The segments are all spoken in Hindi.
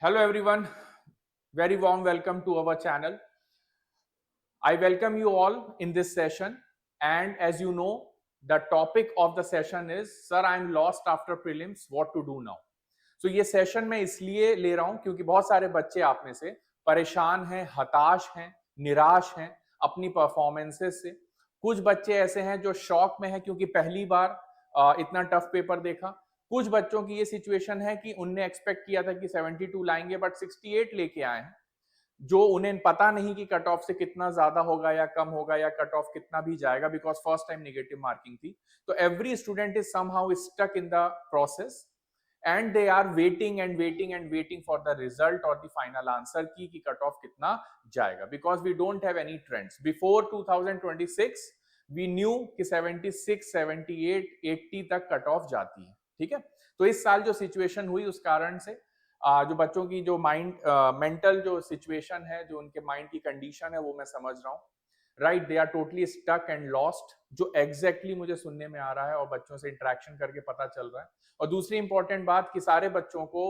Hello everyone, very warm welcome to our channel. I welcome you all in this session, and as you know, the topic of the session is Sir, I am lost after prelims, what to do now? So ये सेशन मैं इसलिए ले रहा हूं क्योंकि बहुत सारे बच्चे आप में से परेशान हैं, हताश हैं, निराश हैं अपनी परफॉर्मेंसेस से। कुछ बच्चे ऐसे हैं जो शॉक में हैं क्योंकि पहली बार इतना टफ पेपर देखा। कुछ बच्चों की ये सिचुएशन है कि उनने एक्सपेक्ट किया था कि 72 लाएंगे बट 68 लेके आए हैं, जो उन्हें पता नहीं कि कट ऑफ से कितना ज्यादा होगा या कम होगा या कट ऑफ कितना भी जाएगा, because first time negative marking थी। तो every student is somehow stuck in the process and they are waiting and waiting and waiting for the result और द फाइनल आंसर की कट ऑफ कितना जाएगा, because we don't have any trends. Before 2026 we knew कि 76 78 80 तक कट ऑफ जाती है। ठीक है, तो इस साल जो सिचुएशन हुई उस कारण से जो बच्चों की जो माइंड मेंटल जो सिचुएशन है, जो उनके माइंड की कंडीशन है, वो मैं समझ रहा हूँ। Right, they are totally stuck and lost, जो एग्जैक्टली मुझे सुनने में आ रहा है और बच्चों से इंटरेक्शन करके पता चल रहा है। और दूसरी इंपॉर्टेंट बात कि सारे बच्चों को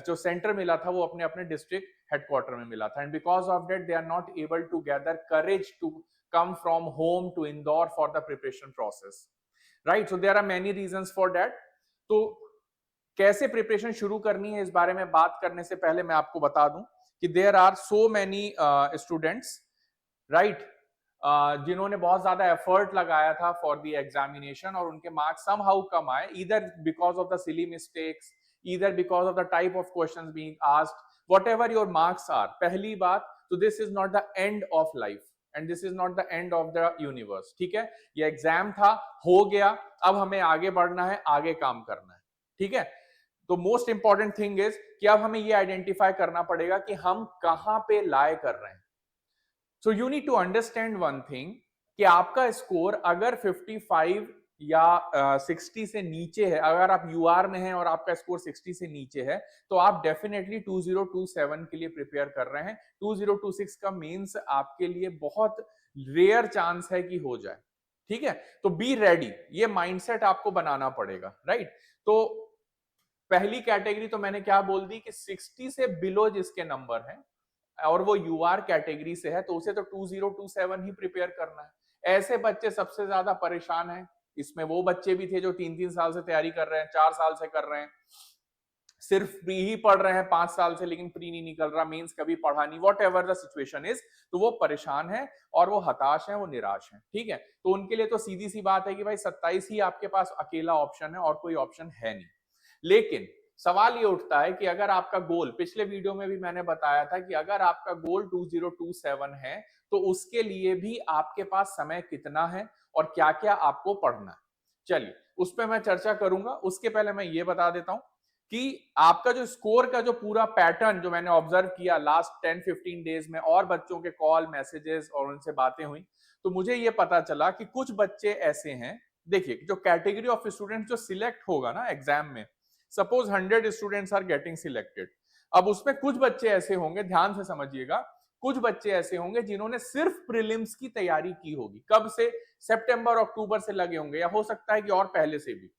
जो सेंटर मिला था वो अपने अपने डिस्ट्रिक्ट हेडक्वार्टर में मिला था, and because of that they are not able to gather courage to come from home to Indore for the preparation process, right? So there are many reasons for that. तो कैसे प्रिपरेशन शुरू करनी है इस बारे में बात करने से पहले मैं आपको बता दूं कि there are so many students, right, जिन्होंने बहुत ज्यादा एफर्ट लगाया था फॉर द एग्जामिनेशन और उनके मार्क्स समहाउ कम आए, either because of the silly mistakes, either because of the type of questions being asked, whatever your marks are. पहली बात तो this is not the end of life and this is not the end of the universe. ठीक है, ये एग्जाम था, हो गया, अब हमें आगे बढ़ना है, आगे काम करना है। ठीक है, तो मोस्ट इंपॉर्टेंट थिंग इज कि अब हमें ये आइडेंटिफाई करना पड़ेगा कि हम कहां पे लाए कर रहे हैं। So you need to understand one thing कि आपका स्कोर अगर 55 या 60 से नीचे है, अगर आप यूआर में हैं और आपका स्कोर 60 से नीचे है, तो आप डेफिनेटली 2027 के लिए प्रिपेयर कर रहे हैं। 2026 का मेंस आपके लिए बहुत रेयर चांस है कि हो जाए। ठीक है, तो बी रेडी, ये माइंडसेट आपको बनाना पड़ेगा। राइट, तो पहली कैटेगरी तो मैंने क्या बोल दी कि 60 से बिलो जिसके नंबर हैं और वो यूआर कैटेगरी से है, तो उसे तो 2027 ही प्रिपेयर करना है। ऐसे बच्चे सबसे ज्यादा परेशान हैं। इसमें वो बच्चे भी थे जो 3-3 साल से तैयारी कर रहे हैं, 4 साल से कर रहे हैं, सिर्फ प्री ही पढ़ रहे हैं 5 साल से, लेकिन प्री नहीं निकल रहा, मेंस कभी पढ़ा नहीं, what ever the situation is, तो वो परेशान है और वो हताश है, वो निराश है। ठीक है, तो उनके लिए तो सीधी सी बात है कि भाई 27 ही आपके पास अकेला ऑप्शन है और कोई ऑप्शन है नहीं। लेकिन सवाल ये उठता है कि अगर आपका गोल, पिछले वीडियो में भी मैंने बताया था कि अगर आपका गोल 2027 है तो उसके लिए भी आपके पास समय कितना है और क्या क्या आपको पढ़ना है। चलिए उस पर मैं चर्चा करूंगा। उसके पहले मैं ये बता देता हूं कि आपका जो स्कोर का जो पूरा पैटर्न जो मैंने ऑब्जर्व किया लास्ट 10-15 डेज में और बच्चों के कॉल मैसेजेस और उनसे बातें हुई, तो मुझे ये पता चला कि कुछ बच्चे ऐसे हैं। देखिए, जो कैटेगरी ऑफ स्टूडेंट जो सिलेक्ट होगा ना एग्जाम में, suppose 100 students are getting selected, अब उसमें कुछ बच्चे ऐसे होंगे, ध्यान से समझिएगा, कुछ बच्चे ऐसे होंगे जिन्होंने सिर्फ प्रीलिम्स की तैयारी की होगी। कब से? सितंबर अक्टूबर से लगे होंगे, या हो सकता है कि और पहले से भी।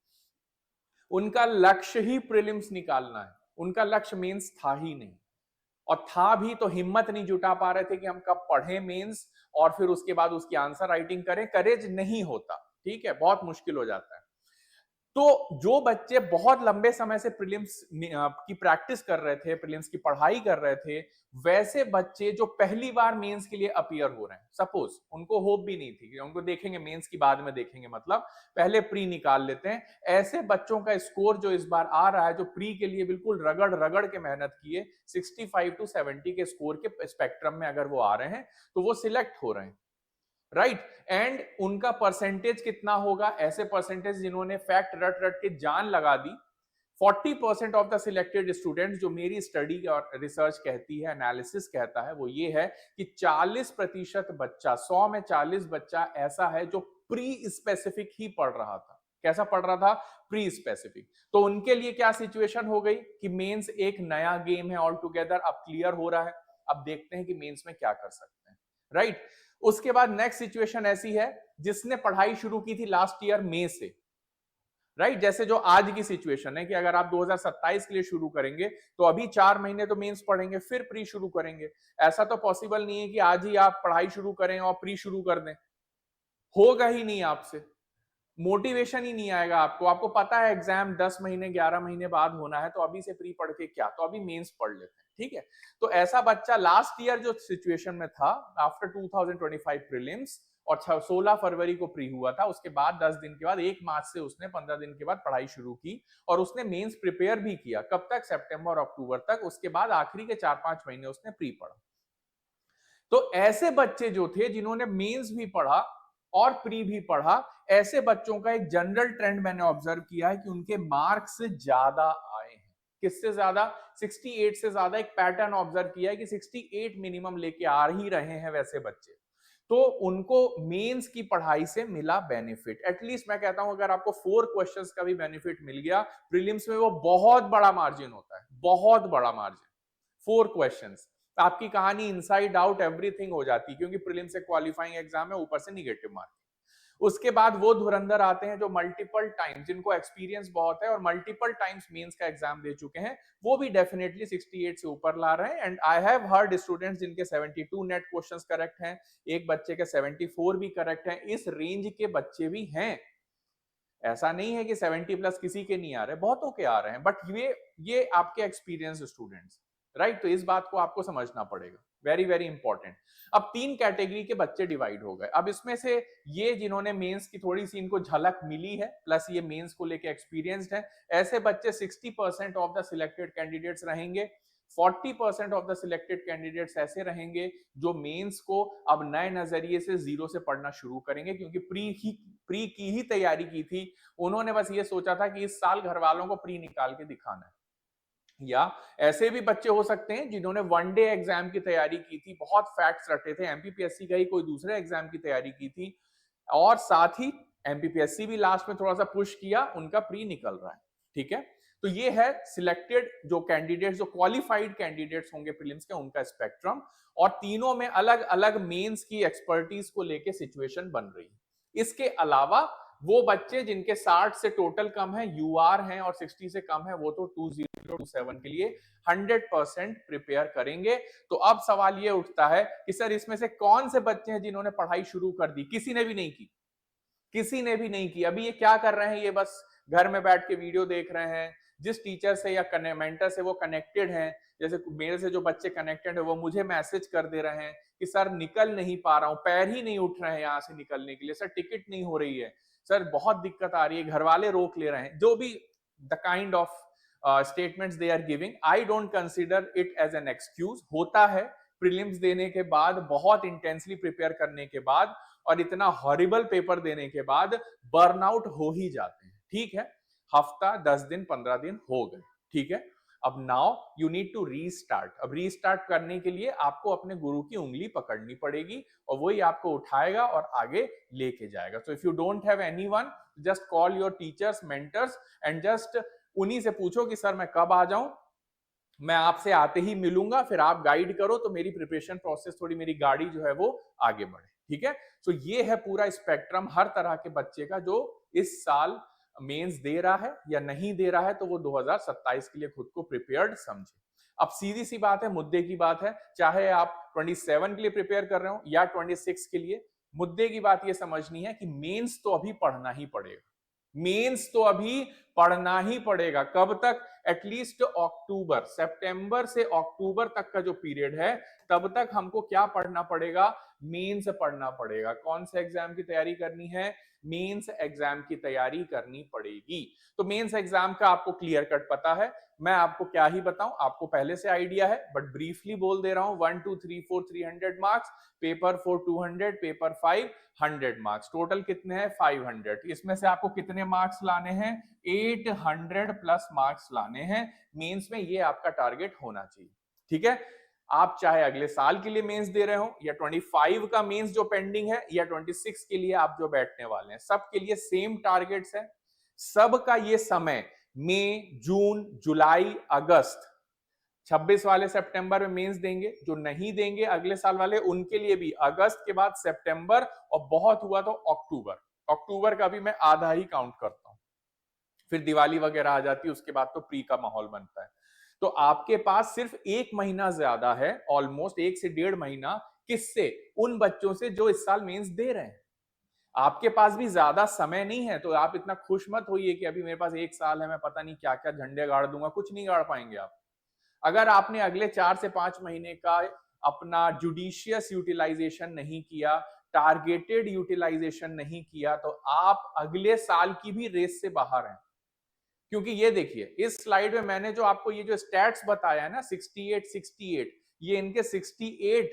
उनका लक्ष्य ही प्रीलिम्स निकालना है, उनका लक्ष्य मेंस था ही नहीं, और था भी तो हिम्मत नहीं जुटा पा रहे थे कि हम कब पढ़ें मेंस और फिर उसके बाद उसकी आंसर राइटिंग करें। करेज नहीं होता, ठीक है, बहुत मुश्किल हो जाता है। तो जो बच्चे बहुत लंबे समय से प्रीलिम्स की प्रैक्टिस कर रहे थे, प्रीलिम्स की पढ़ाई कर रहे थे, वैसे बच्चे जो पहली बार मेंस के लिए अपीयर हो रहे हैं, सपोज उनको होप भी नहीं थी, उनको देखेंगे मेंस की बाद में देखेंगे, मतलब पहले प्री निकाल लेते हैं, ऐसे बच्चों का स्कोर जो इस बार आ रहा है, जो प्री के लिए बिल्कुल रगड़ रगड़ के मेहनत किए, 65 to 70 के स्कोर के स्पेक्ट्रम में अगर वो आ रहे हैं तो वो सिलेक्ट हो रहे हैं। राइट, एंड उनका परसेंटेज कितना होगा? ऐसे परसेंटेज जिन्होंने फैक्ट रट रट के जान लगा दी, 40% ऑफ द सिलेक्टेड स्टूडेंट्स, जो मेरी स्टडी और रिसर्च कहती है, एनालिसिस कहता है, वो ये है कि 40% बच्चा, 100 में 40 बच्चा ऐसा है जो प्री स्पेसिफिक ही पढ़ रहा था। कैसा पढ़ रहा था? Pre specific. तो उनके लिए क्या सिचुएशन हो गई कि मेंस एक नया गेम है ऑल टुगेदर, अब क्लियर हो रहा है, अब देखते हैं कि मेंस में क्या कर सकते हैं। राइट, उसके बाद नेक्स्ट सिचुएशन ऐसी है जिसने पढ़ाई शुरू की थी लास्ट ईयर मई से, राइट। जैसे जो आज की सिचुएशन है कि अगर आप 2027 के लिए शुरू करेंगे तो अभी 4 महीने तो मेंस पढ़ेंगे फिर प्री शुरू करेंगे। ऐसा तो पॉसिबल नहीं है कि आज ही आप पढ़ाई शुरू करें और प्री शुरू कर दें, होगा ही नहीं आपसे, मोटिवेशन ही नहीं आएगा आपको। आपको पता है एग्जाम 10 महीने 11 महीने बाद होना है, तो अभी से प्री पढ़ के क्या, तो अभी मेंस पढ़ लेते हैं, ठीक है। तो ऐसा बच्चा लास्ट ईयर जो सिचुएशन में था, आफ्टर 2025 प्रीलिम्स और 16 फरवरी को प्री हुआ था, उसके बाद 10 दिन के बाद 1 मार्च से उसने 15 दिन के बाद पढ़ाई शुरू की और उसने मेंस प्रिपेयर भी किया। कब तक? सितंबर अक्टूबर तक। उसके बाद आखिरी के 4-5 महीने उसने प्री पढ़ा। तो ऐसे बच्चे जो थे जिन्होंने मेंस भी पढ़ा और प्री भी पढ़ा, ऐसे बच्चों का एक जनरल ट्रेंड मैंने ऑब्जर्व किया है कि उनके मार्क्स ज्यादा आए हैं। किससे ज्यादा? 68 से ज्यादा। एक पैटर्न ऑब्जर्व किया है कि 68 मिनिमम लेके आ ही रहे हैं वैसे बच्चे। तो उनको मेंस की पढ़ाई से मिला बेनिफिट। एटलीस्ट मैं कहता हूं अगर आपको 4 क्वेश्चंस का भी बेनिफिट मिल गया प्रीलिम्स में, वो बहुत बड़ा मार्जिन होता है, बहुत बड़ा मार्जिन। 4 क्वेश्चंस, आपकी कहानी इनसाइड आउट एवरीथिंग हो जाती है, क्योंकि प्रीलिम से क्वालिफाइंग एग्जाम है, ऊपर से निगेटिव मार्किंग। उसके बाद वो धुरंधर आते हैं जो मल्टीपल टाइम्स, जिनको एक्सपीरियंस बहुत है और मल्टीपल टाइम्स मेंस का एग्जाम दे चुके हैं, वो भी डेफिनेटली 68 से ऊपर ला रहे हैं। And I have heard students जिनके 72 नेट क्वेश्चंस करेक्ट हैं, एक बच्चे के 74 भी करेक्ट हैं। इस रेंज के बच्चे भी हैं, ऐसा नहीं है कि 70 प्लस किसी के नहीं आ रहे, बहुतों के आ रहे हैं। बट ये आपके एक्सपीरियंस स्टूडेंट्स, राइट। तो इस बात को आपको समझना पड़ेगा, वेरी वेरी इंपॉर्टेंट। अब 3 कैटेगरी के बच्चे डिवाइड हो गए। अब इसमें से ये जिन्होंने मेंस की थोड़ी सी इनको झलक मिली है, प्लस ये मेंस को लेके एक्सपीरियंस्ड है, ऐसे बच्चे 60% ऑफ द सिलेक्टेड कैंडिडेट्स रहेंगे। 40% ऑफ द सिलेक्टेड कैंडिडेट्स ऐसे रहेंगे जो मेंस को अब नए नजरिए से जीरो से पढ़ना शुरू करेंगे, क्योंकि प्री की ही तैयारी की थी। उन्होंने बस ये सोचा था कि इस साल घर वालों को प्री निकाल के दिखाना है। या ऐसे भी बच्चे हो सकते हैं जिन्होंने वनडे एग्जाम की तैयारी की थी, बहुत फैक्ट्स रटे थे, एमपीपीएससी का ही कोई दूसरे एग्जाम की तैयारी की थी, और साथ ही एमपीपीएससी भी लास्ट में थोड़ा सा पुश किया, उनका प्री निकल रहा है, ठीक है। तो ये है सिलेक्टेड जो कैंडिडेट्स, जो क्वालिफाइड कैंडिडेट्स होंगे प्रीलिम्स के, उनका स्पेक्ट्रम। और तीनों में अलग अलग मेंस की एक्सपर्टीज को लेके सिचुएशन बन रही है। इसके अलावा वो बच्चे जिनके 60 से टोटल कम है, यूआर हैं, और 60 से कम है, वो तो 2027 के लिए 100% प्रिपेयर करेंगे। तो अब सवाल ये उठता है कि सर इसमें से कौन से बच्चे हैं जिन्होंने पढ़ाई शुरू कर दी? किसी ने भी नहीं की, किसी ने भी नहीं की। अभी ये क्या कर रहे हैं? ये बस घर में बैठ के वीडियो देख रहे हैं। जिस टीचर से या मेंटर से वो कनेक्टेड हैं, जैसे मेरे से जो बच्चे कनेक्टेड है, वो मुझे मैसेज कर दे रहे हैं कि सर निकल नहीं पा रहा हूं, पैर ही नहीं उठ रहे हैं यहाँ से निकलने के लिए, सर टिकट नहीं हो रही है, सर बहुत दिक्कत आ रही है, घर वाले रोक ले रहे हैं। जो भी the kind of statements they are giving, I don't consider it as an excuse. होता है प्रीलिम्स देने के बाद, बहुत इंटेंसली प्रिपेयर करने के बाद और इतना हॉरिबल पेपर देने के बाद बर्नआउट हो ही जाते हैं, ठीक है। हफ्ता 10 दिन 15 दिन हो गए, ठीक है। अब now you need to restart. अब रीस्टार्ट करने के लिए आपको अपने गुरु की उंगली पकड़नी पड़ेगी और वही आपको उठाएगा और आगे लेके जाएगा। So if you don't have anyone, just call your teachers, mentors, and just उन्हीं से पूछो कि सर मैं कब आ जाऊं, मैं आपसे आते ही मिलूंगा, फिर आप गाइड करो तो मेरी प्रिपरेशन प्रोसेस, थोड़ी मेरी गाड़ी जो है वो आगे बढ़े, ठीक है। तो ये है पूरा स्पेक्ट्रम हर तरह के बच्चे का जो इस साल मेंस दे रहा है या नहीं दे रहा है, तो वो 2027 के लिए खुद को प्रिपेयर्ड समझे। अब सीधी सी बात है, मुद्दे की बात है, चाहे आप 27 के लिए प्रिपेयर कर रहे हो या 26 के लिए, मुद्दे की बात ये समझनी है कि मेंस तो अभी पढ़ना ही पड़ेगा। मेंस तो अभी पढ़ना ही पड़ेगा। कब तक? एटलीस्ट अक्टूबर, सितंबर से अक्टूबर तक का जो पीरियड है, तब तक हमको क्या पढ़ना पड़ेगा? मेंस पढ़ना पड़ेगा। कौन से एग्जाम की तैयारी करनी है? मेंस एग्जाम की तैयारी करनी पड़ेगी। तो मेंस एग्जाम का आपको क्लियर कट पता है, मैं आपको क्या ही बताऊं, आपको पहले से आइडिया है, बट ब्रीफली बोल दे रहा हूं। 1 2 3 4 300 marks, paper 4 200, paper 5 100 marks, total कितने हैं? 500। इसमें से आपको कितने मार्क्स लाने हैं? 800 प्लस मार्क्स लाने हैं मेंस में, ये आपका टारगेट होना चाहिए, ठीक है। आप चाहे अगले साल के लिए मेंस दे रहे हो, या 25 का मेंस जो पेंडिंग है, या 26 के लिए आप जो बैठने वाले हैं, सबके लिए सेम टारगेट्स है। सबका ये समय मई, जून, जुलाई, अगस्त, 26 वाले सितंबर में मेंस देंगे, जो नहीं देंगे अगले साल वाले, उनके लिए भी अगस्त के बाद सितंबर, और बहुत हुआ तो अक्टूबर। अक्टूबर का भी मैं आधा ही काउंट करता हूं, फिर दिवाली वगैरह आ जाती है, उसके बाद तो प्री का माहौल बनता है। तो आपके पास सिर्फ 1 महीना ज्यादा है, ऑलमोस्ट 1 से 1.5 महीना, किससे? उन बच्चों से जो इस साल मेंस दे रहे हैं। आपके पास भी ज्यादा समय नहीं है, तो आप इतना खुश मत होइए कि अभी मेरे पास 1 साल है, मैं पता नहीं क्या क्या झंडे गाड़ दूंगा। कुछ नहीं गाड़ पाएंगे आप। अगर आपने अगले 4 से 5 महीने का अपना जुडिशियस यूटिलाइजेशन नहीं किया, टारगेटेड यूटिलाइजेशन नहीं किया, तो आप अगले साल की भी रेस से बाहर हैं। क्योंकि ये देखिए, इस स्लाइड में मैंने जो आपको ये जो स्टैट्स बताया है ना, 68 68, ये इनके 68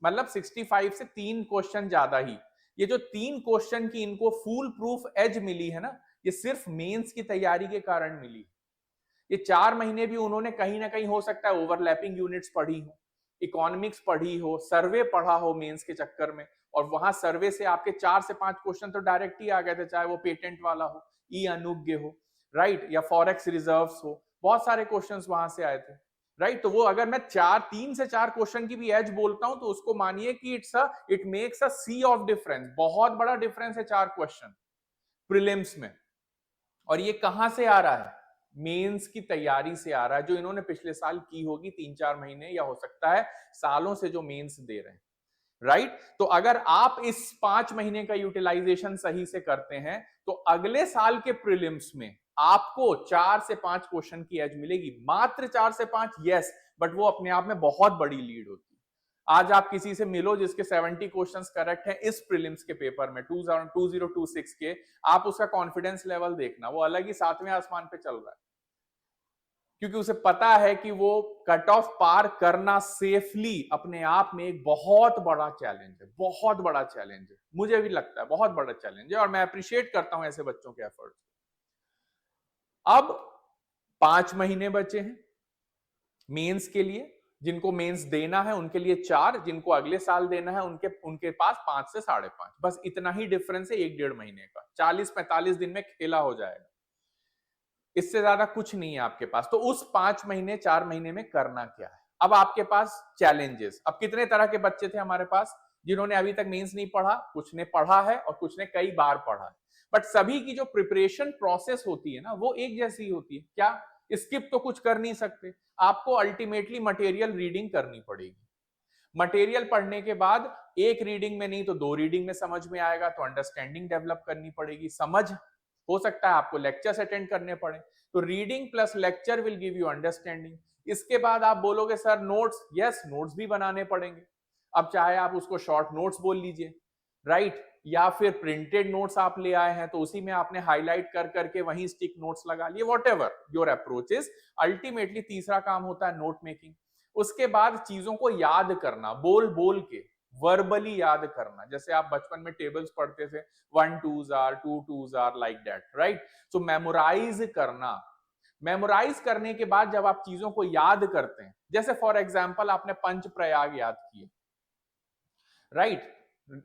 मतलब 65 से 3 क्वेश्चन ज्यादा ही। ये जो 3 क्वेश्चन की इनको फुल प्रूफ एज मिली है ना, ये सिर्फ मेंस की तैयारी के कारण मिली। ये 4 महीने भी उन्होंने कहीं ना कहीं हो सकता है ओवरलैपिंग यूनिट्स पढ़ी हो, इकोनॉमिक्स पढ़ी हो, सर्वे पढ़ा हो मेंस के चक्कर में, और वहां सर्वे से आपके 4 से 5 क्वेश्चन तो डायरेक्ट ही आ गए थे, चाहे वो पेटेंट वाला हो, ई अनुज्ञ हो, राइट, या फॉरेक्स रिजर्व्स हो, बहुत सारे क्वेश्चंस वहां से आए थे, राइट। तो वो अगर मैं 3 से 4 क्वेश्चन की भी एज बोलता हूं, तो उसको मानिए कि it makes a sea of difference. बहुत बड़ा डिफरेंस है 4 क्वेश्चन प्रीलिम्स में। और ये कहां से आ रहा है? मेंस की तैयारी से आ रहा है, जो इन्होंने पिछले साल की होगी 3-4 महीने, या हो सकता है सालों से जो मेंस दे रहे हैं, राइट। तो अगर आप इस 5 महीने का यूटिलाइजेशन सही से करते हैं, तो अगले साल के प्रीलिम्स में आपको 4 से 5 क्वेश्चन की एज मिलेगी। मात्र 4 से 5, यस, बट वो अपने आप में बहुत बड़ी लीड होती है। आज आप किसी से मिलो जिसके 70 क्वेश्चंस करेक्ट हैं इस प्रीलिम्स के पेपर में, 2026 के, आप उसका कॉन्फिडेंस लेवल देखना, वो अलग ही 7वें आसमान पे चल रहा है। क्योंकि उसे पता है कि वो कट ऑफ पार करना सेफली अपने आप में एक बहुत बड़ा चैलेंज है, बहुत बड़ा चैलेंज है। मुझे भी लगता है बहुत बड़ा चैलेंज है, और मैं अप्रिशिएट करता हूं ऐसे बच्चों के एफर्ट्स। अब 5 महीने बचे हैं मेंस के लिए। जिनको मेंस देना है उनके लिए 4, जिनको अगले साल देना है उनके उनके पास 5 से 5.5, बस इतना ही डिफरेंस है 1-1.5 महीने का। 40-45 दिन में खेला हो जाएगा, इससे ज्यादा कुछ नहीं है आपके पास। तो उस 5 महीने 4 महीने में करना क्या है? अब आपके पास चैलेंजेस, अब कितने तरह के बच्चे थे हमारे पास जिन्होंने अभी तक मेंस नहीं पढ़ा? कुछ ने पढ़ा है और कुछ ने कई बार पढ़ा है, बट सभी की जो प्रिपरेशन प्रोसेस होती है ना, वो एक जैसी होती है। क्या? स्किप तो कुछ कर नहीं सकते, आपको अल्टीमेटली मटेरियल रीडिंग करनी पड़ेगी। मटेरियल पढ़ने के बाद एक रीडिंग में नहीं तो 2 रीडिंग में समझ में आएगा, तो अंडरस्टैंडिंग डेवलप करनी पड़ेगी। समझ, हो सकता है आपको लेक्चर्स अटेंड करने पड़े, तो reading plus lecture will give you understanding. इसके बाद आप बोलोगे सर नोट्स, यस, नोट्स भी बनाने पड़ेंगे। अब चाहे आप उसको शॉर्ट नोट्स बोल लीजिए, राइट, या फिर प्रिंटेड नोट्स आप ले आए हैं तो उसी में आपने हाईलाइट कर करके वहीं स्टिक नोट्स लगा लिए, what ever your approach is. Ultimately तीसरा काम होता है नोट मेकिंग। उसके बाद चीजों को याद करना, बोल बोल के, वर्बली याद करना। जैसे आप बचपन में टेबल्स पढ़ते थे, 1 2s are 2 2s are, like that, right. So memorise करना। मेमोराइज करने के बाद जब आप चीजों को याद करते हैं, जैसे फॉर एग्जाम्पल आपने पंच प्रयाग याद किए, right,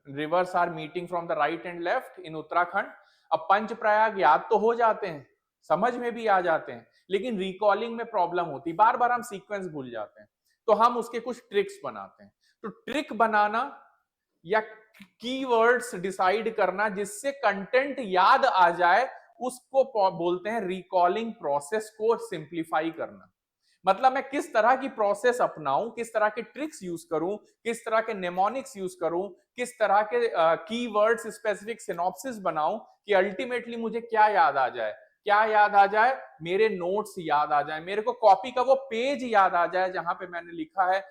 rivers are meeting from the right and left in Uttarakhand. अब पंच प्रयाग याद तो हो जाते हैं, समझ में भी आ जाते हैं, लेकिन रिकॉलिंग में प्रॉब्लम होती है, बार बार हम सीक्वेंस भूल जाते हैं। तो हम उसके कुछ ट्रिक्स बनाते हैं। तो ट्रिक बनाना या कीवर्ड्स डिसाइड करना जिससे कंटेंट याद आ जाए, उसको बोलते हैं रिकॉलिंग प्रोसेस को सिंप्लीफाई करना। मतलब मैं किस तरह की प्रोसेस अपनाऊं, किस तरह के ट्रिक्स यूज करूं, किस तरह के नेमोनिक्स यूज करूं, किस तरह के कीवर्ड्स स्पेसिफिक सिनॉप्सिस बनाऊं कि अल्टीमेटली मुझे क्या याद आ जाए। क्या याद आ जाए? मेरे नोट्स याद आ जाए, मेरे को कॉपी का वो पेज याद आ जाए जहां पे मैंने लिखा है।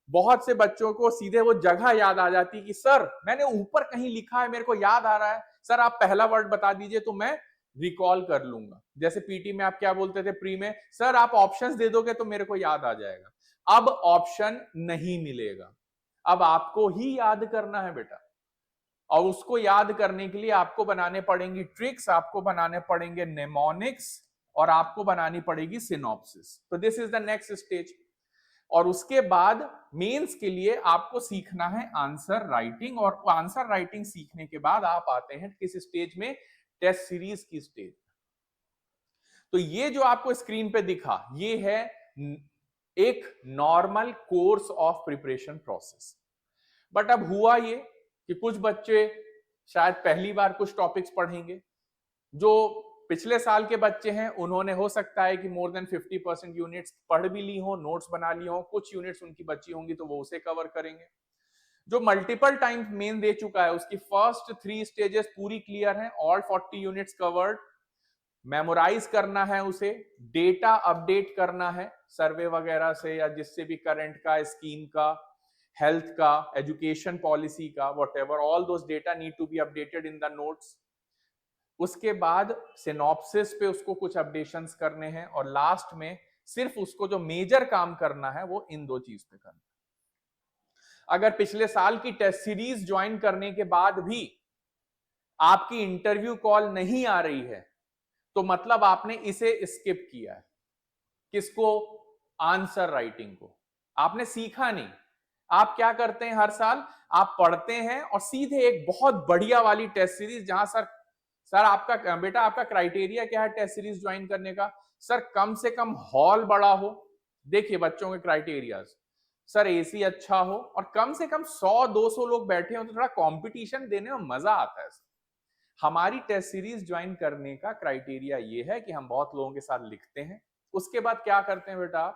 बहुत से बच्चों को सीधे वो जगह याद आ जाती कि सर मैंने ऊपर कहीं लिखा है, मेरे को याद आ रहा है, सर आप पहला वर्ड बता दीजिए तो मैं रिकॉल कर लूंगा। जैसे पीटी में आप क्या बोलते थे प्री में, सर आप ऑप्शंस दे दोगे तो मेरे को याद आ जाएगा। अब ऑप्शन नहीं मिलेगा, अब आपको ही याद करना है बेटा। और उसको याद करने के लिए आपको बनाने पड़ेंगी ट्रिक्स, आपको बनाने पड़ेंगे नेमोनिक्स, और आपको बनानी पड़ेगी सिनॉप्सिस। तो this is the next stage. और उसके बाद मेंस के लिए आपको सीखना है आंसर राइटिंग, और आंसर राइटिंग सीखने के बाद आप आते हैं किस स्टेज में? टेस्ट सीरीज की स्टेज। तो ये जो आपको स्क्रीन पे दिखा, ये है एक normal course of preparation process. But अब हुआ ये कि कुछ बच्चे शायद पहली बार कुछ टॉपिक्स पढ़ेंगे जो पिछले साल के बच्चे हैं, उन्होंने हो सकता है कि मोर देन 50% यूनिट्स पढ़ भी ली हो, नोट्स बना ली हो, कुछ यूनिट्स उनकी बची होंगी तो वो उसे कवर करेंगे। जो मल्टीपल टाइम मेन दे चुका है उसकी फर्स्ट 3 स्टेजेस पूरी क्लियर हैं, ऑल 40 यूनिट्स कवर्ड। मेमोराइज करना है उसे, डेटा अपडेट करना है सर्वे वगैरह से या जिससे भी करंट का, स्कीम का, हेल्थ का, एजुकेशन पॉलिसी का, whatever, all those data need to be updated in the notes. उसके बाद सिनॉप्सिस पे उसको कुछ अपडेशंस करने हैं और लास्ट में सिर्फ उसको जो मेजर काम करना है वो इन दो चीज पे करना है। अगर पिछले साल की टेस्ट सीरीज ज्वाइन करने के बाद भी आपकी इंटरव्यू कॉल नहीं आ रही है तो मतलब आपने इसे स्किप किया है। किसको? आंसर राइटिंग को। आपने सीखा नहीं। आप क्या करते हैं हर साल? आप पढ़ते हैं और सीधे एक बहुत बढ़िया वाली टेस्ट सीरीज, जहां सर आपका बेटा आपका क्राइटेरिया क्या है टेस्ट सीरीज ज्वाइन करने का? सर कम से कम हॉल बड़ा हो। देखिए बच्चों के क्राइटेरियाज, सर एसी अच्छा हो और कम से कम 100-200 लोग बैठे हो तो थोड़ा कंपटीशन देने में मजा आता है। हमारी टेस्ट सीरीज ज्वाइन करने का क्राइटेरिया ये है कि हम बहुत लोगों के साथ लिखते हैं। उसके बाद क्या करते हैं बेटा?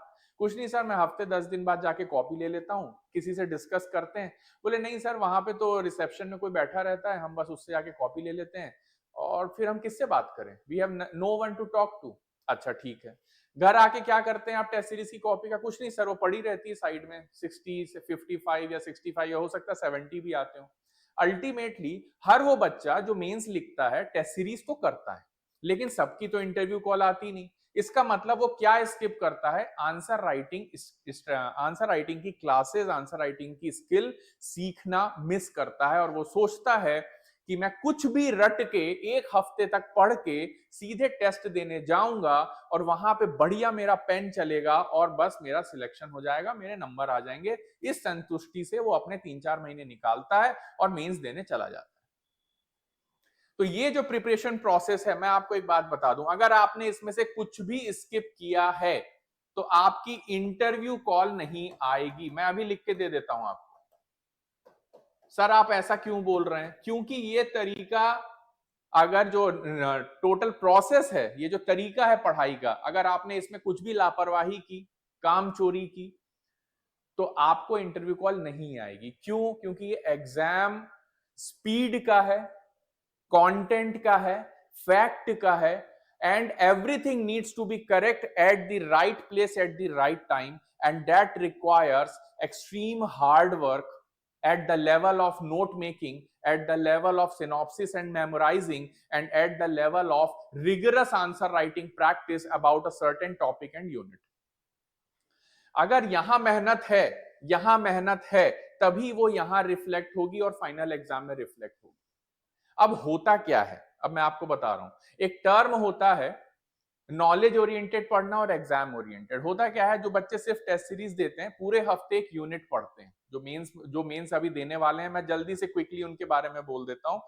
कुछ नहीं सर, मैं हफ्ते 10 दिन बाद जाके कॉपी ले लेता हूँ, किसी से डिस्कस करते हैं। बोले नहीं सर, वहां पे तो रिसेप्शन में कोई बैठा रहता है, हम बस उससे जाके कॉपी ले लेते हैं और फिर हम किससे बात करें? We have no one to talk to. अच्छा ठीक है। घर आके क्या करते हैं आप टेस्ट सीरीज की कॉपी का? कुछ नहीं सर, वो पड़ी रहती है साइड में, 60 से 55 या 65 या हो सकता है 70 भी आते हो। अल्टीमेटली हर वो बच्चा जो मेंस लिखता है टेस्ट सीरीज तो करता है, लेकिन सबकी तो इंटरव्यू कॉल आती नहीं। इसका मतलब वो क्या स्किप करता है? Answer writing. आंसर राइटिंग की क्लासेस, आंसर राइटिंग की स्किल सीखना मिस करता है और वो सोचता है कि मैं कुछ भी रट के एक हफ्ते तक पढ़ के सीधे टेस्ट देने जाऊंगा और वहां पे बढ़िया मेरा पेन चलेगा और बस मेरा सिलेक्शन हो जाएगा, मेरे नंबर आ जाएंगे। इस संतुष्टि से वो अपने 3-4 महीने निकालता है और मेंस देने चला जाता है। तो ये जो प्रिपरेशन प्रोसेस है, मैं आपको एक बात बता दूं, अगर आपने इसमें से कुछ भी स्किप किया है तो आपकी इंटरव्यू कॉल नहीं आएगी। मैं अभी लिख के दे देता हूं आपको। सर आप ऐसा क्यों बोल रहे हैं? क्योंकि ये तरीका, अगर जो टोटल प्रोसेस है, ये जो तरीका है पढ़ाई का, अगर आपने इसमें कुछ भी लापरवाही की, काम चोरी की, तो आपको इंटरव्यू कॉल नहीं आएगी। क्यों? क्योंकि ये एग्जाम स्पीड का है, कंटेंट का है, फैक्ट का है, and everything needs to be correct at the right place at the right time, and that requires extreme hard work at the level of note making, at the level of synopsis and memorizing, and at the level of rigorous answer writing practice about a certain topic and unit. अगर यहां मेहनत है तभी वो यहां रिफ्लेक्ट होगी और फाइनल एग्जाम में रिफ्लेक्ट होगी। अब होता क्या है, अब मैं आपको बता रहा हूं। एक टर्म होता है नॉलेज ओरिएंटेड पढ़ना और एग्जाम ओरिएंटेड। होता क्या है, जो बच्चे सिर्फ टेस्ट सीरीज देते हैं, पूरे हफ्ते एक यूनिट पढ़ते हैं। जो मेंस अभी देने वाले हैं, मैं जल्दी से क्विकली उनके बारे में बोल देता हूं।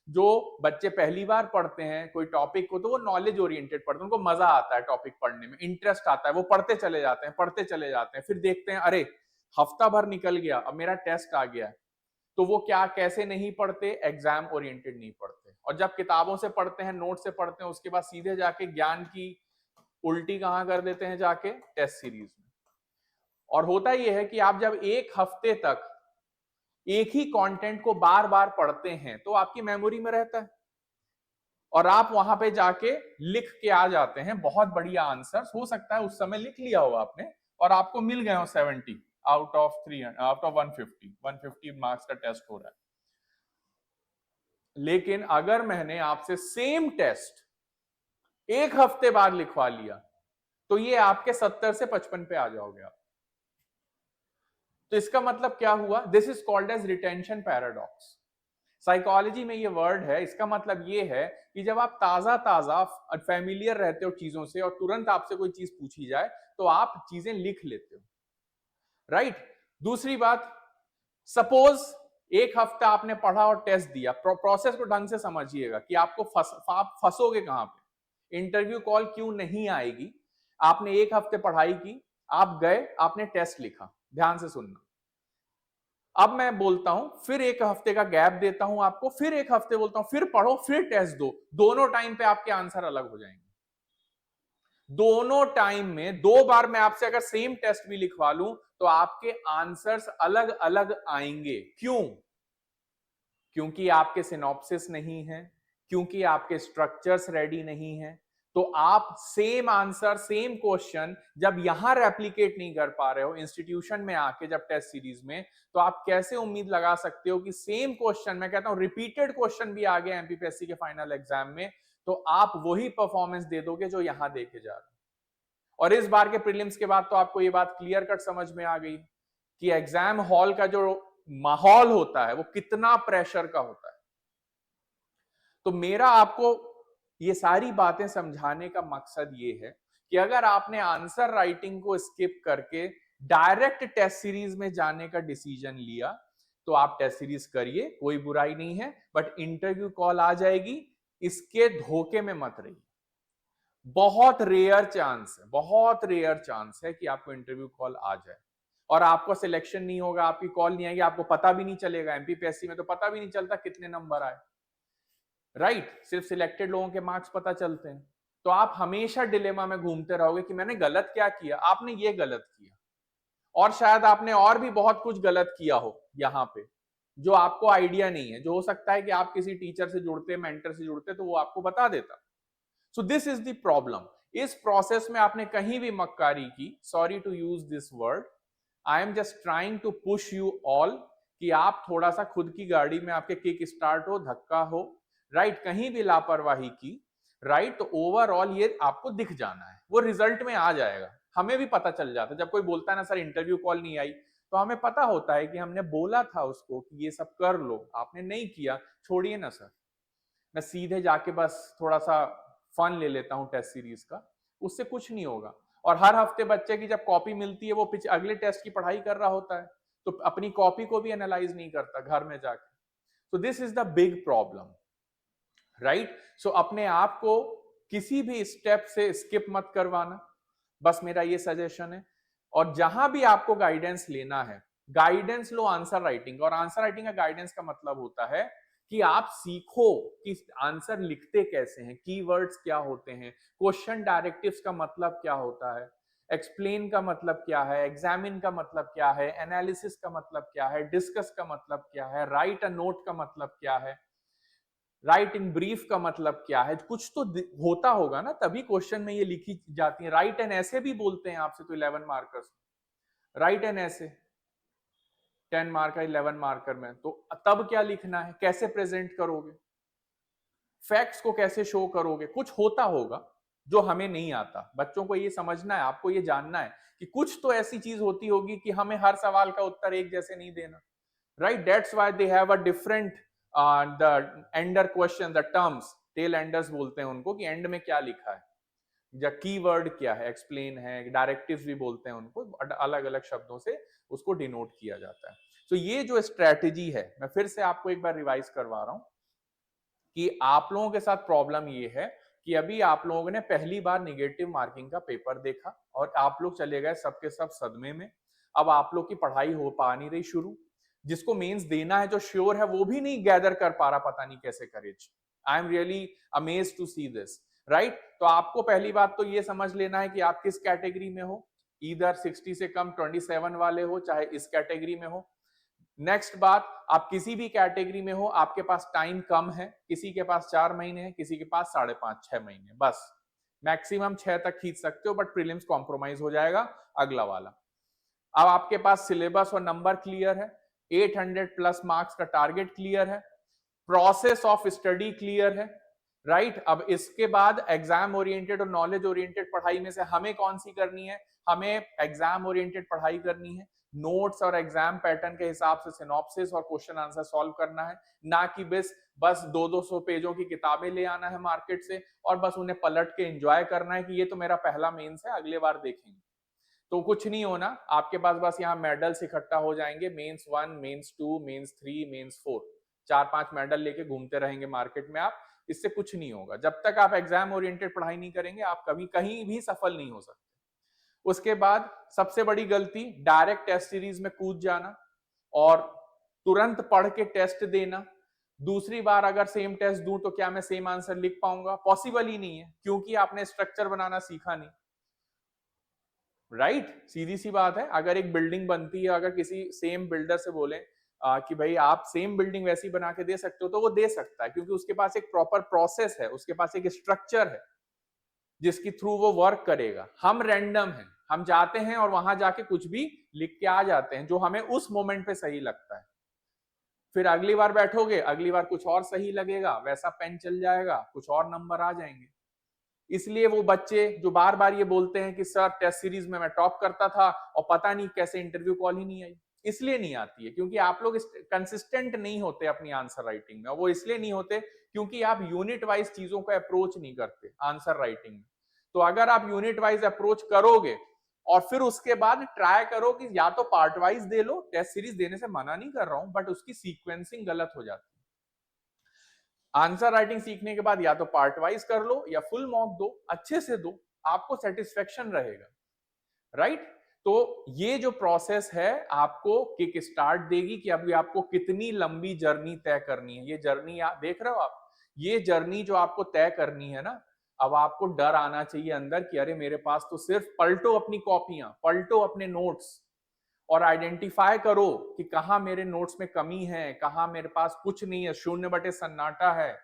जो बच्चे पहली बार पढ़ते हैं कोई टॉपिक को, तो वो नॉलेज ओरिएंटेड पढ़ते हैं, उनको मजा आता है टॉपिक पढ़ने में, इंटरेस्ट आता है, वो पढ़ते चले जाते हैं, फिर देखते हैं अरे हफ्ता भर निकल गया, अब मेरा टेस्ट आ गया। तो वो क्या, कैसे नहीं पढ़ते? एग्जाम ओरिएंटेड नहीं पढ़ते। और जब किताबों से पढ़ते हैं, नोट से पढ़ते हैं, उसके बाद सीधे जाके ज्ञान की उल्टी कहां कर देते हैं? जाके टेस्ट सीरीज में। और होता यह है कि आप जब एक हफ्ते तक एक ही कंटेंट को बार बार पढ़ते हैं तो आपकी मेमोरी में रहता है और आप वहां पे जाके लिख के आ जाते हैं बहुत बढ़िया आंसर्स। हो सकता है उस समय लिख लिया हो आपने और आपको मिल गए हो 70 out of 300, out of 150 marks का टेस्ट हो रहा है। लेकिन अगर मैंने आपसे सेम टेस्ट एक हफ्ते बाद लिखवा लिया तो ये आपके 70 से 55 पे आ जाओगे आप। तो इसका मतलब क्या हुआ? This is called as retention paradox. Psychology में ये वर्ड है। इसका मतलब ये है कि जब आप ताजा ताजा फैमिलियर रहते हो चीजों से और तुरंत आपसे कोई चीज पूछी जाए तो आप चीजें लिख लेते हो, राइट? दूसरी बात, सपोज एक हफ्ता आपने पढ़ा और टेस्ट दिया। प्रोसेस को ढंग से समझिएगा कि आप फंसोगे कहां पे, इंटरव्यू कॉल क्यों नहीं आएगी। आपने एक हफ्ते पढ़ाई की, आप गए, आपने टेस्ट लिखा, ध्यान से सुनना। अब मैं बोलता हूं, फिर एक हफ्ते का गैप देता हूं आपको, फिर एक हफ्ते बोलता हूं, फिर पढ़ो, फिर टेस्ट दो, दोनों टाइम पे आपके आंसर अलग हो जाएंगे। दोनों टाइम में 2 बार मैं आपसे अगर सेम टेस्ट भी लिखवा लूं तो आपके आंसर्स अलग अलग आएंगे। क्यों? क्योंकि आपके सिनॉप्सिस नहीं है, क्योंकि आपके स्ट्रक्चर्स रेडी नहीं है। तो आप सेम आंसर, सेम क्वेश्चन जब यहां रेप्लिकेट नहीं कर पा रहे हो इंस्टीट्यूशन में आके, जब टेस्ट सीरीज में, तो आप कैसे उम्मीद लगा सकते हो कि सेम क्वेश्चन, मैं कहता हूं रिपीटेड क्वेश्चन भी आ गया एमपीपीएससी के फाइनल एग्जाम में, तो आप वही परफॉर्मेंस दे दोगे जो यहां देके जा रहे हो। और इस बार के प्रीलिम्स के बाद तो आपको ये बात क्लियर कट समझ में आ गई कि एग्जाम हॉल का जो माहौल होता है वो कितना प्रेशर का होता है। तो मेरा आपको ये सारी बातें समझाने का मकसद ये है कि अगर आपने आंसर राइटिंग को स्किप करके डायरेक्ट टेस्ट सीरीज में जाने का डिसीजन लिया तो आप टेस्ट सीरीज करिए, कोई बुराई नहीं है, बट इंटरव्यू कॉल आ जाएगी, इसके धोखे में मत रहिए। बहुत रेयर चांस है, बहुत रेयर चांस है कि आपको इंटरव्यू कॉल आ जाए और आपको सिलेक्शन नहीं होगा, आपकी कॉल नहीं आएगी, आपको पता भी नहीं चलेगा। एमपीपीएससी में तो पता भी नहीं चलता कितने नंबर आए, राइट? सिर्फ सिलेक्टेड लोगों के मार्क्स पता चलते हैं। तो आप हमेशा डिलेमा में घूमते रहोगे कि मैंने गलत क्या किया। आपने ये गलत किया और शायद आपने और भी बहुत कुछ गलत किया हो यहां पे, जो आपको आइडिया नहीं है, जो हो सकता है कि आप किसी टीचर से जुड़ते, मेंटर से जुड़ते तो वो आपको बता देता। So this is the problem. इस प्रोसेस में आपने कहीं भी मक्कारी की, sorry to use this word, I am just trying to push you all कि आप थोड़ा सा खुद की गाड़ी में आपके किक स्टार्ट हो, धक्का हो, राइट? कहीं भी लापरवाही की, राइट? तो ओवरऑल ये आपको दिख जाना है, वो रिजल्ट में आ जाएगा। हमें भी पता चल जाता है जब कोई बोलता है ना सर इंटरव्यू कॉल नहीं आई, तो हमें पता होता है कि हमने बोला था उसको कि ये सब कर लो, आपने नहीं किया, छोड़िए ना सर, मैं सीधे जाके बस थोड़ा सा फन ले लेता हूं टेस्ट सीरीज का, उससे कुछ नहीं होगा। और हर हफ्ते बच्चे की जब कॉपी मिलती है वो अगले टेस्ट की पढ़ाई कर रहा होता है, तो अपनी कॉपी को भी एनालाइज नहीं करता घर में जाके। So this is the big problem, right? So अपने आप को किसी भी स्टेप से स्किप मत करवाना, बस मेरा ये सजेशन है। और जहां भी आपको गाइडेंस लेना है, गाइडेंस लो आंसर राइटिंग। और आंसर राइटिंग का गाइडेंस का मतलब होता है कि आप सीखो कि आंसर लिखते कैसे हैं, कीवर्ड्स क्या होते हैं, क्वेश्चन डायरेक्टिव्स का मतलब क्या होता है, एक्सप्लेन का मतलब क्या है, एग्जामिन का मतलब क्या है, एनालिसिस का मतलब क्या है, डिस्कस का मतलब क्या है, राइट अ नोट का मतलब क्या है, राइट इन ब्रीफ का मतलब क्या है। कुछ तो होता होगा ना, तभी क्वेश्चन में ये लिखी जाती है। राइट एन ऐसे भी बोलते हैं आपसे तो 11 मार्कर्स, राइट एन ऐसे 10 मार्क का 11 मार्कर में, तो तब क्या लिखना है, कैसे प्रेजेंट करोगे, फैक्ट्स को कैसे शो करोगे, कुछ होता होगा जो हमें नहीं आता। बच्चों को ये समझना है, आपको ये जानना है कि कुछ तो ऐसी चीज होती होगी कि हमें हर सवाल का उत्तर एक जैसे नहीं देना, right? That's why they have a different the ender question, the terms, tail enders बोलते हैं उनको, कि एंड में क्या लिखा है, या कीवर्ड क्या है, एक्सप्लेन है, डायरेक्टिव्स भी बोलते हैं उनको, अलग अलग शब्दों से उसको डिनोट किया जाता है। तो ये जो स्ट्रेटेजी है, मैं फिर से आपको एक बार रिवाइज करवा रहा हूं कि आप लोगों के साथ प्रॉब्लम ये है कि अभी आप लोगों ने पहली बार निगेटिव मार्किंग का पेपर देखा और आप लोग चले गए सबके सब सदमे में। अब आप लोग की पढ़ाई हो पा नहीं रही शुरू, जिसको मेंस देना है, जो श्योर है, वो भी नहीं गैदर कर पा रहा, पता नहीं कैसे courage. I am really amaze to see this, right? तो आपको पहली बात तो ये समझ लेना है कि आप किस कैटेगरी में हो, इधर 60 से कम 27 वाले हो, चाहे इस कैटेगरी में हो। नेक्स्ट बात, आप किसी भी कैटेगरी में हो, आपके पास टाइम कम है, किसी के पास 4 महीने है, किसी के पास 5.5-6 महीने, बस मैक्सिमम 6 तक खींच सकते हो, बट प्रीलिम्स कॉम्प्रोमाइज हो जाएगा अगला वाला। अब आपके पास सिलेबस और नंबर क्लियर है, 800 प्लस मार्क्स का टारगेट क्लियर है, प्रोसेस ऑफ स्टडी क्लियर है, राइट? अब इसके बाद एग्जाम ओरिएंटेड और नॉलेज ओरिएंटेड पढ़ाई में से हमें कौन सी करनी है? हमें एग्जाम ओरिएंटेड पढ़ाई करनी है, नोट्स और एग्जाम पैटर्न के हिसाब से सिनॉप्सिस और क्वेश्चन आंसर सॉल्व करना है, ना कि बस 200-200 पेजों की किताबें ले आना है मार्केट से और बस उन्हें पलट के एंजॉय करना है कि ये तो मेरा पहला मेंस है, अगले बार देखेंगे। तो कुछ नहीं होना आपके पास, बस यहाँ मेडल्स इकट्ठा हो जाएंगे, mains 1, mains 2, mains 3, mains 4, 4-5 medal लेके घूमते रहेंगे मार्केट में आप। इससे कुछ नहीं होगा, जब तक आप एग्जाम ओरिएंटेड पढ़ाई नहीं करेंगे आप कभी कहीं भी सफल नहीं हो सकते। उसके बाद सबसे बड़ी गलती, डायरेक्ट टेस्ट सीरीज में कूद जाना और तुरंत पढ़ के टेस्ट देना, दूसरी बार अगर सेम टेस्ट दूं तो क्या मैं सेम आंसर लिख पाऊंगा? पॉसिबल ही नहीं है, क्योंकि आपने स्ट्रक्चर बनाना सीखा नहीं। राइट सीधी सी बात है। अगर एक बिल्डिंग बनती है, अगर किसी सेम बिल्डर से बोले कि भाई आप सेम बिल्डिंग वैसी बना के दे सकते हो, तो वो दे सकता है, क्योंकि उसके पास एक प्रॉपर प्रोसेस है, उसके पास एक स्ट्रक्चर है जिसकी थ्रू वो वर्क करेगा। हम रैंडम हैं, हम जाते हैं और वहां जाके कुछ भी लिख के आ जाते हैं जो हमें उस मोमेंट पे सही लगता है। फिर अगली बार बैठोगे, अगली बार कुछ और सही लगेगा, वैसा पेन चल जाएगा, कुछ और नंबर आ जाएंगे। इसलिए वो बच्चे जो बार बार ये बोलते हैं कि सर टेस्ट सीरीज में मैं टॉप करता था और पता नहीं कैसे इंटरव्यू कॉल ही नहीं आई, इसलिए नहीं आती है क्योंकि आप लोग कंसिस्टेंट नहीं होते अपनी आंसर राइटिंग में। वो इसलिए नहीं होते क्योंकि आप यूनिट वाइज चीजों को अप्रोच नहीं करते आंसर राइटिंग में। तो अगर आप यूनिट वाइज अप्रोच करोगे और फिर उसके बाद ट्राई करो कि या तो पार्ट वाइज दे लो, टेस्ट सीरीज देने से मना नहीं कर रहा हूं, बट उसकी सीक्वेंसिंग गलत हो जाती है। आंसर राइटिंग सीखने के बाद या तो पार्ट वाइज कर लो या फुल मॉक दो, अच्छे से दो, आपको सेटिस्फेक्शन रहेगा। राइट तो ये जो प्रोसेस है आपको किक स्टार्ट देगी कि अभी आपको कितनी लंबी जर्नी तय करनी है। ये जर्नी आप देख रहे हो, आप ये जर्नी जो आपको तय करनी है ना, अब आपको डर आना चाहिए अंदर कि अरे मेरे पास तो सिर्फ पलटो अपनी कॉपियां, पलटो अपने नोट्स और आइडेंटिफाई करो कि कहां मेरे नोट्स में कमी है, कहां मेरे पास कुछ नहीं है, शून्य बटे सन्नाटा है।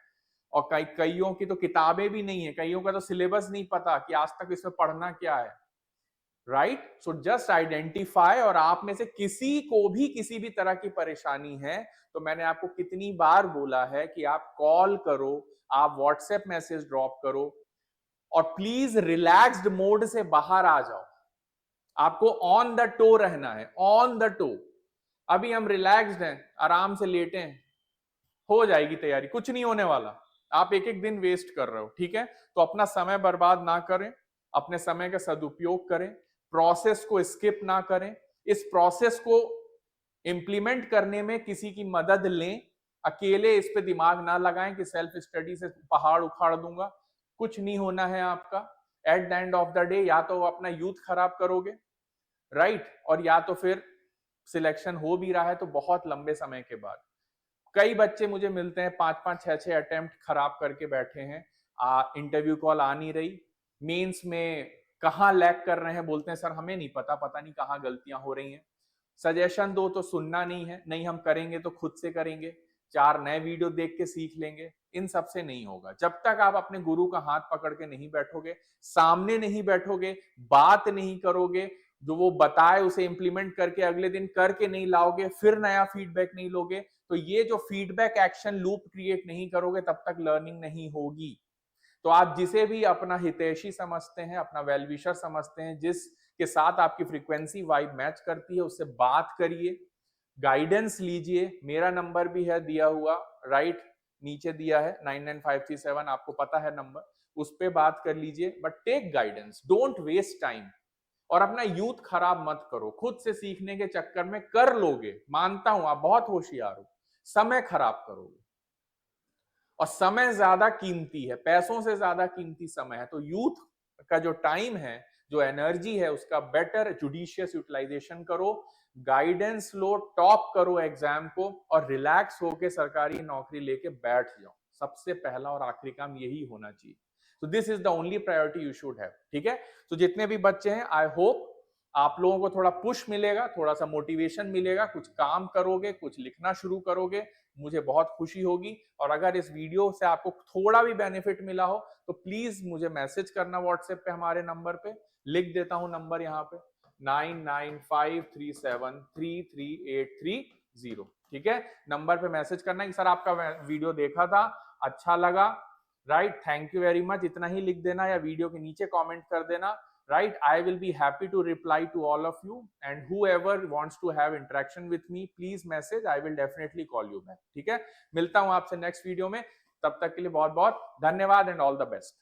और कईयों की तो किताबें भी नहीं है, कईयों का तो सिलेबस नहीं पता कि आज तक इसमें पढ़ना क्या है। Right so just identify. और आप में से किसी को भी किसी भी तरह की परेशानी है तो मैंने आपको कितनी बार बोला है कि आप कॉल करो, आप व्हाट्सएप मैसेज ड्रॉप करो, और प्लीज रिलैक्स्ड मोड से बाहर आ जाओ। आपको ऑन द टो रहना है, ऑन द टो। अभी हम रिलैक्स्ड हैं, आराम से लेटे हैं, हो जाएगी तैयारी, कुछ नहीं होने वाला। आप एक एक दिन वेस्ट कर रहे हो, ठीक है? तो अपना समय बर्बाद ना करें, अपने समय का सदुपयोग करें, प्रोसेस को स्किप ना करें, इस प्रोसेस को इंप्लीमेंट करने में किसी की मदद लें, अकेले इस पे दिमाग ना लगाएं कि सेल्फ स्टडी से पहाड़ उखाड़ दूंगा। कुछ नहीं होना है आपका। At the end of the day या तो अपना यूथ खराब करोगे, राइट, और या तो फिर सिलेक्शन हो भी रहा है तो बहुत लंबे समय के बाद। कई बच्चे मुझे मिलते हैं 5-5 6-6 अटेम्प्ट खराब करके बैठे हैं, इंटरव्यू कॉल आ नहीं रही, मेंस में कहां लैग कर रहे हैं, बोलते हैं सर हमें नहीं पता, पता नहीं कहां गलतियां हो रही हैं। सजेशन दो तो सुनना नहीं है, नहीं हम करेंगे तो खुद से करेंगे, 4 नए वीडियो देख के सीख लेंगे। इन सब से नहीं होगा। जब तक आप अपने गुरु का हाथ पकड़ के नहीं बैठोगे, सामने नहीं बैठोगे, बात नहीं करोगे, जो वो बताए उसे इंप्लीमेंट करके अगले दिन करके नहीं लाओगे, फिर नया फीडबैक नहीं लोगे, तो ये जो फीडबैक एक्शन लूप क्रिएट नहीं करोगे तब तक लर्निंग नहीं होगी। तो आप जिसे भी अपना हितैषी समझते हैं, अपना वेलविशर समझते हैं, जिस के साथ आपकी फ्रीक्वेंसी वाइब मैच करती है, उससे बात करिए, गाइडेंस लीजिए। मेरा नंबर भी है दिया हुआ, राइट नीचे दिया है 99537, आपको पता है नंबर, उस पर बात कर लीजिए। But take guidance, don't waste time, और अपना यूथ खराब मत करो। खुद से सीखने के चक्कर में कर लोगे, मानता हूं आप बहुत होशियार हो, समय खराब करोगे। और समय ज्यादा कीमती है, पैसों से ज्यादा कीमती समय है। तो यूथ का जो टाइम है, जो एनर्जी है, उसका बेटर जुडिशियस यूटिलाइजेशन करो, गाइडेंस लो, टॉप करो एग्जाम को, और रिलैक्स होके सरकारी नौकरी लेके बैठ जाओ। सबसे पहला और आखिरी काम यही होना चाहिए। तो this is the only priority you should have, ठीक है? तो जितने भी बच्चे हैं, आई होप आप लोगों को थोड़ा पुश मिलेगा, थोड़ा सा मोटिवेशन मिलेगा, कुछ काम करोगे, कुछ लिखना शुरू करोगे, मुझे बहुत खुशी होगी। और अगर इस वीडियो से आपको थोड़ा भी बेनिफिट मिला हो तो प्लीज मुझे मैसेज करना व्हाट्सएप पे, हमारे नंबर पे लिख देता हूं नंबर यहाँ पे 9953733830, ठीक है? नंबर पे मैसेज करना कि सर आपका वीडियो देखा था, अच्छा लगा, right, thank you very much, इतना ही लिख देना, या वीडियो के नीचे कमेंट कर देना, right? I will be happy to reply to all of you, and whoever wants to have interaction with me, please message, I will definitely call you back, ठीक है? मिलता हूं आपसे नेक्स्ट वीडियो में, तब तक के लिए बहुत बहुत धन्यवाद एंड ऑल द बेस्ट।